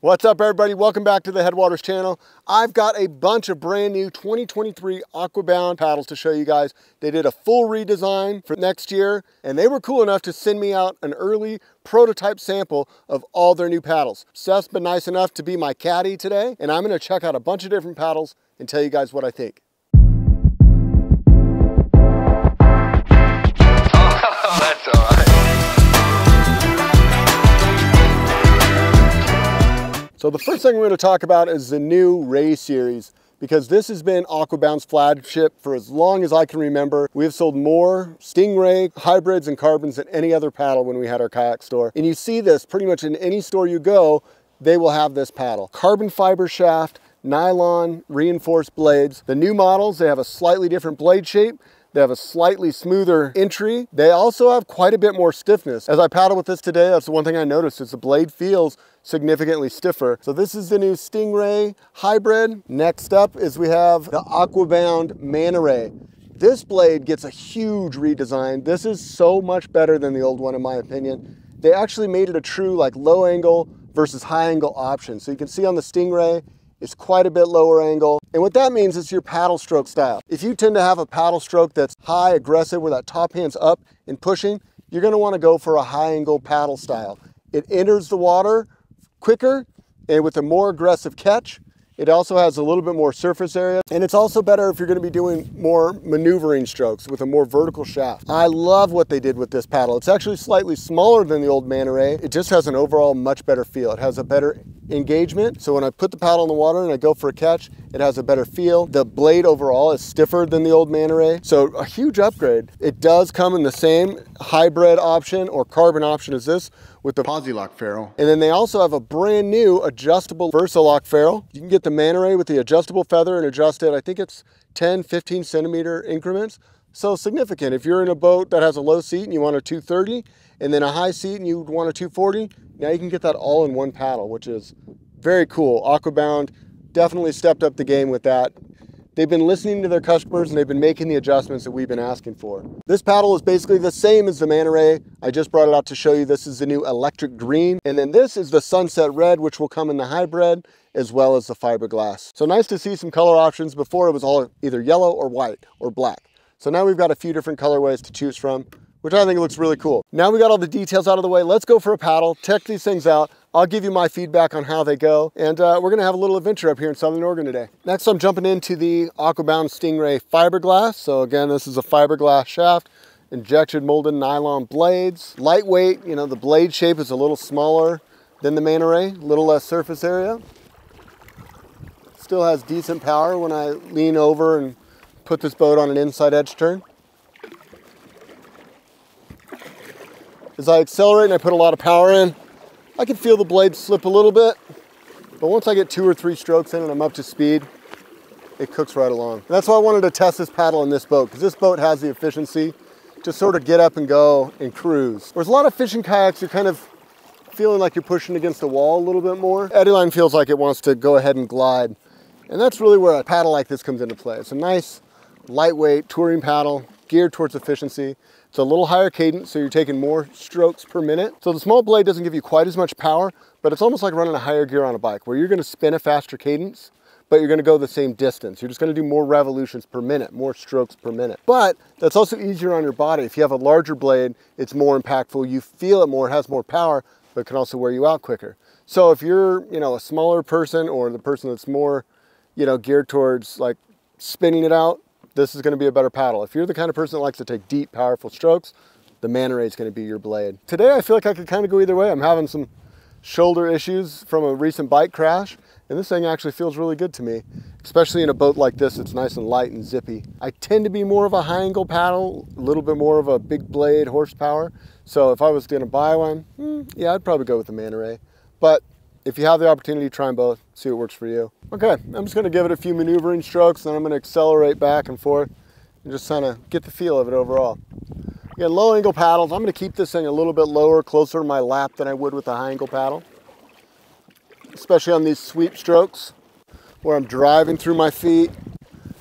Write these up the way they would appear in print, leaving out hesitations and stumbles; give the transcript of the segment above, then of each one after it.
What's up, everybody? Welcome back to the Headwaters channel. I've got a bunch of brand new 2023 Aquabound paddles to show you guys. They did a full redesign for next year, and they were cool enough to send me out an early prototype sample of all their new paddles. Seth's been nice enough to be my caddy today, and I'm gonna check out a bunch of different paddles and tell you guys what I think. Oh, that's all right. So the first thing we're going to talk about is the new Ray series, because this has been Aquabound's flagship for as long as I can remember. We have sold more Stingray Hybrids and Carbons than any other paddle when we had our kayak store. And you see this pretty much in any store you go, they will have this paddle. Carbon fiber shaft, nylon reinforced blades. The new models, they have a slightly different blade shape. They have a slightly smoother entry. They also have quite a bit more stiffness. As I paddle with this today, that's the one thing I noticed is the blade feels significantly stiffer. So this is the new Stingray Hybrid. Next up is we have the Aquabound Manta Ray. This blade gets a huge redesign. This is so much better than the old one in my opinion. They actually made it a true like low angle versus high angle option. So you can see on the Stingray, it's quite a bit lower angle. And what that means is your paddle stroke style. If you tend to have a paddle stroke that's high, aggressive, where that top hand's up and pushing, you're gonna wanna go for a high angle paddle style. It enters the water quicker and with a more aggressive catch. It also has a little bit more surface area, and it's also better if you're going to be doing more maneuvering strokes with a more vertical shaft. I love what they did with this paddle. It's actually slightly smaller than the old Manta Ray. It just has an overall much better feel. It has a better engagement. So when I put the paddle in the water and I go for a catch, it has a better feel. The blade overall is stiffer than the old Manta Ray. So a huge upgrade. It does come in the same hybrid option or carbon option as this with the Posi-Lock ferrule. And then they also have a brand new adjustable Versa-Lock ferrule. You can get the Manta Ray with the adjustable feather and adjust it. I think it's 10, 15 centimeter increments. So significant. If you're in a boat that has a low seat and you want a 230 and then a high seat and you want a 240, now you can get that all in one paddle, which is very cool. Aquabound definitely stepped up the game with that. They've been listening to their customers and they've been making the adjustments that we've been asking for. This paddle is basically the same as the Manta Ray. I just brought it out to show you this is the new electric green. And then this is the sunset red, which will come in the hybrid as well as the fiberglass. So nice to see some color options. Before it was all either yellow or white or black. So now we've got a few different colorways to choose from, which I think looks really cool. Now we got all the details out of the way. Let's go for a paddle, check these things out. I'll give you my feedback on how they go. And we're gonna have a little adventure up here in Southern Oregon today. Next, I'm jumping into the Aquabound Stingray fiberglass. So again, this is a fiberglass shaft, injection molded nylon blades. Lightweight, you know, the blade shape is a little smaller than the Manta Ray, a little less surface area. Still has decent power when I lean over and put this boat on an inside edge turn. As I accelerate and I put a lot of power in, I can feel the blade slip a little bit, but once I get 2 or 3 strokes in and I'm up to speed, it cooks right along. And that's why I wanted to test this paddle in this boat, because this boat has the efficiency to sort of get up and go and cruise. Whereas a lot of fishing kayaks, you're kind of feeling like you're pushing against the wall a little bit more. Eddyline feels like it wants to go ahead and glide. And that's really where a paddle like this comes into play. It's a nice, lightweight touring paddle geared towards efficiency. It's a little higher cadence, so you're taking more strokes per minute. So the small blade doesn't give you quite as much power, but it's almost like running a higher gear on a bike, where you're gonna spin a faster cadence, but you're gonna go the same distance. You're just gonna do more revolutions per minute, more strokes per minute. But that's also easier on your body. If you have a larger blade, it's more impactful. You feel it more, it has more power, but it can also wear you out quicker. So if you're, you know, a smaller person or the person that's more, you know, geared towards like spinning it out, this is going to be a better paddle. If you're the kind of person that likes to take deep, powerful strokes, the Manta Ray is going to be your blade. Today, I feel like I could kind of go either way. I'm having some shoulder issues from a recent bike crash, and this thing actually feels really good to me, especially in a boat like this. It's nice and light and zippy. I tend to be more of a high angle paddle, a little bit more of a big blade horsepower. So if I was going to buy one, yeah, I'd probably go with the Manta Ray. But if you have the opportunity, try them both, see what works for you. Okay, I'm just gonna give it a few maneuvering strokes, and then I'm gonna accelerate back and forth and just kind of get the feel of it overall. Again, low angle paddles, I'm gonna keep this thing a little bit lower, closer to my lap than I would with a high angle paddle. Especially on these sweep strokes where I'm driving through my feet.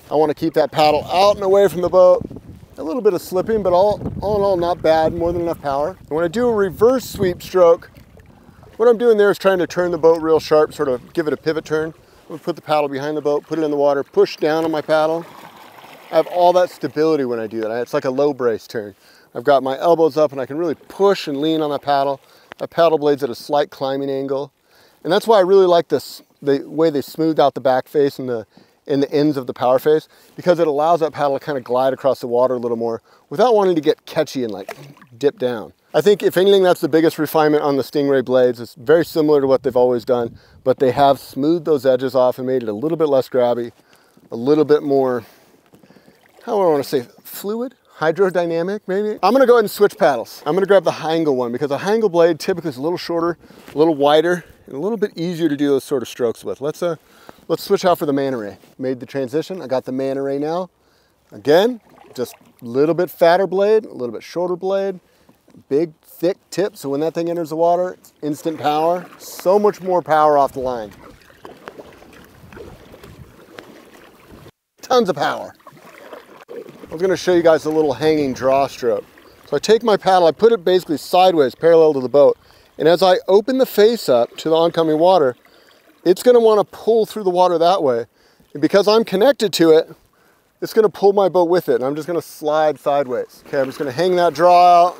I wanna keep that paddle out and away from the boat. A little bit of slipping, but all in all, not bad, more than enough power. And when I do a reverse sweep stroke, What I'm doing there is trying to turn the boat real sharp, sort of give it a pivot turn. I'm gonna put the paddle behind the boat, put it in the water, push down on my paddle. I have all that stability when I do that. It's like a low brace turn. I've got my elbows up and I can really push and lean on that paddle. That paddle blade's at a slight climbing angle. And that's why I really like this, the way they smoothed out the back face and the ends of the power face, because it allows that paddle to kind of glide across the water a little more without wanting to get catchy and like dip down. I think if anything, that's the biggest refinement on the Stingray blades. It's very similar to what they've always done, but they have smoothed those edges off and made it a little bit less grabby, a little bit more, how do I want to say, fluid? Hydrodynamic, maybe? I'm gonna go ahead and switch paddles. I'm gonna grab the high angle one because a high angle blade typically is a little shorter, a little wider, and a little bit easier to do those sort of strokes with. Let's switch out for the manta ray. Made the transition. I got the manta ray now. Again, just a little bit fatter blade, a little bit shorter blade, big thick tip, so when that thing enters the water, it's instant power. So much more power off the line. Tons of power. I was gonna show you guys a little hanging draw stroke. So I take my paddle, I put it basically sideways, parallel to the boat, and as I open the face up to the oncoming water, it's gonna wanna pull through the water that way. And because I'm connected to it, it's gonna pull my boat with it, and I'm just gonna slide sideways. Okay, I'm just gonna hang that draw out.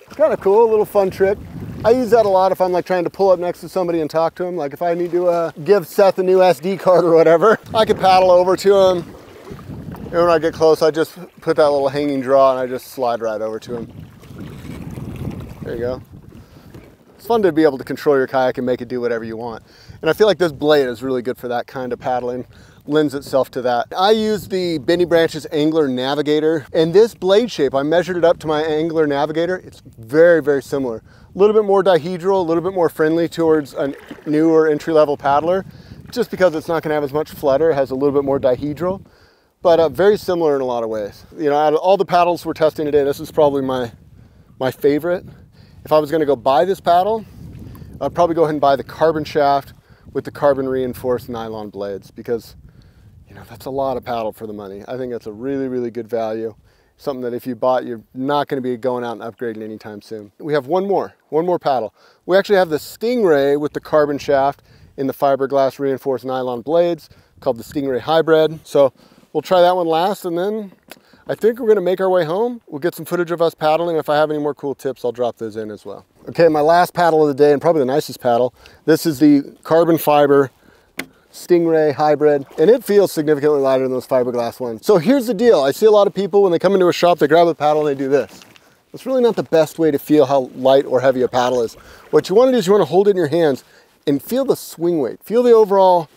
It's kind of cool, a little fun trick. I use that a lot if I'm like trying to pull up next to somebody and talk to them. Like if I need to give Seth a new SD card or whatever, I can paddle over to him. And when I get close, I just put that little hanging draw and I just slide right over to him. There you go. It's fun to be able to control your kayak and make it do whatever you want. And I feel like this blade is really good for that kind of paddling. Lends itself to that. I use the Bendy Branches Angler Navigator, and this blade shape, I measured it up to my Angler Navigator. It's very, very similar. A little bit more dihedral, a little bit more friendly towards a newer entry-level paddler, just because it's not gonna have as much flutter. It has a little bit more dihedral, but very similar in a lot of ways. You know, out of all the paddles we're testing today, this is probably my favorite. If I was gonna go buy this paddle, I'd probably go ahead and buy the carbon shaft with the carbon reinforced nylon blades, because you know, that's a lot of paddle for the money. I think that's a really, really good value. Something that if you bought, you're not going to be going out and upgrading anytime soon. We have one more paddle. We actually have the Stingray with the carbon shaft in the fiberglass reinforced nylon blades called the Stingray Hybrid. So we'll try that one last, and then I think we're going to make our way home. We'll get some footage of us paddling. If I have any more cool tips, I'll drop those in as well. Okay, my last paddle of the day, and probably the nicest paddle. This is the carbon fiber Stingray Hybrid, and it feels significantly lighter than those fiberglass ones. So here's the deal. I see a lot of people when they come into a shop, they grab a paddle and they do this. It's really not the best way to feel how light or heavy a paddle is. What you want to do is you want to hold it in your hands and feel the swing weight. Feel the overall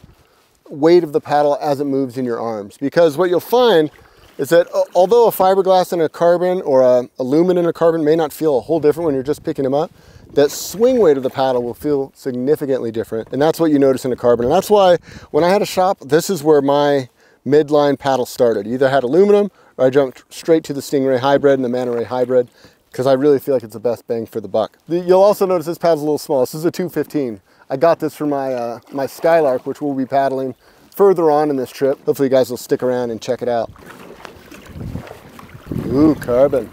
weight of the paddle as it moves in your arms. Because what you'll find is that although a fiberglass and a carbon or a aluminum and a carbon may not feel a whole different when you're just picking them up, that swing weight of the paddle will feel significantly different. And that's what you notice in a carbon. And that's why when I had a shop, this is where my midline paddle started. You either had aluminum or I jumped straight to the Stingray Hybrid and the Manta Ray Hybrid, because I really feel like it's the best bang for the buck. You'll also notice this paddle's a little small. This is a 215. I got this for my, my Skylark, which we'll be paddling further on in this trip. Hopefully you guys will stick around and check it out. Ooh, carbon.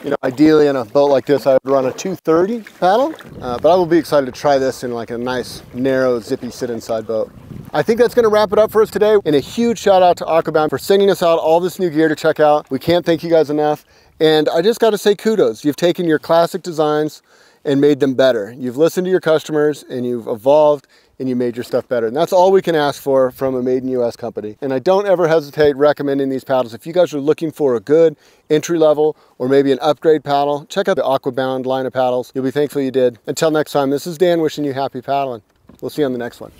You know, ideally in a boat like this, I would run a 230 paddle, but I will be excited to try this in like a nice, narrow, zippy sit-inside boat. I think that's gonna wrap it up for us today. And a huge shout out to Aquabound for sending us out all this new gear to check out. We can't thank you guys enough. And I just gotta say kudos. You've taken your classic designs and made them better. You've listened to your customers and you've evolved and you made your stuff better. And that's all we can ask for from a made in US company. And I don't ever hesitate recommending these paddles. If you guys are looking for a good entry level or maybe an upgrade paddle, check out the Aquabound line of paddles. You'll be thankful you did. Until next time, this is Dan wishing you happy paddling. We'll see you on the next one.